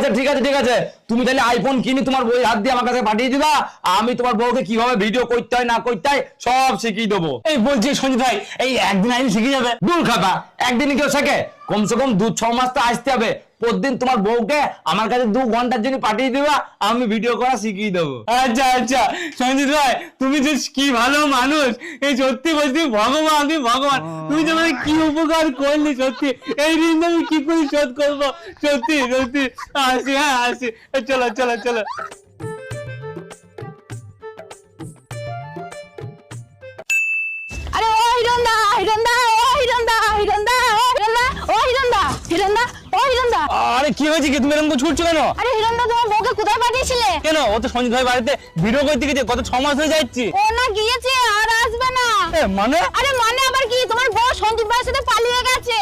আচ্ছা ঠিক আছে ঠিক আছে, তুমি তাহলে আইফোন কিনে তোমার বই হাত দিয়ে আমার কাছে পাঠিয়ে দিবা, আমি তোমার বউকে কিভাবে ভিডিও করতে হয় না করতে হয় সব শিখিয়ে দেবো। এই বলছি সঞ্জিত ভাই, এই একদিন আইনি শিখে যাবে? দূর খাতা, একদিন কেউ শেখে? কমসে কম 2-6 মাস তো আসতে হবে। প্রতিদিন তোমার বউকে আমার কাছে 2 ঘন্টার জন্য পাঠিয়ে দিবা, আমি ভিডিও করা শিখিয়ে দেবো। আচ্ছা আচ্ছা সঞ্জিত ভাই, তুমি যে কি ভালো মানুষ, এই সত্যি বলছি ভগবান, তুমি ভগবান, তুমি যে মানে কি উপকার করলি, সত্যি এই ঋণ আমি কি করে শোধ করবো, সত্যি সত্যি। আসি, হ্যাঁ আসি, চলো চলো চলো। আরে ও হিরণদা, হিরণদা, ও হিরণদা, হিরণদা, ও হিরণদা, ও হিরণদা, হিরণদা, ও হিরণদা। আরে কি হয়েছে কি, তুমি এরকম করে ছুটছো কেন? আরে হিরণদা, তোমার বউকে কোথায় পাঠিয়েছিলে? কেন, ও তো সঞ্জিত ভাই বাড়িতে ভিডিও করতে গেছে, গত 6 মাস হয়ে যাচ্ছে। ও না গিয়েছে আর আসবে না। মানে আরে মানে আবার কি, তোমার বউ সঞ্জীব ভাইয়ের সাথে পালিয়ে গেছে।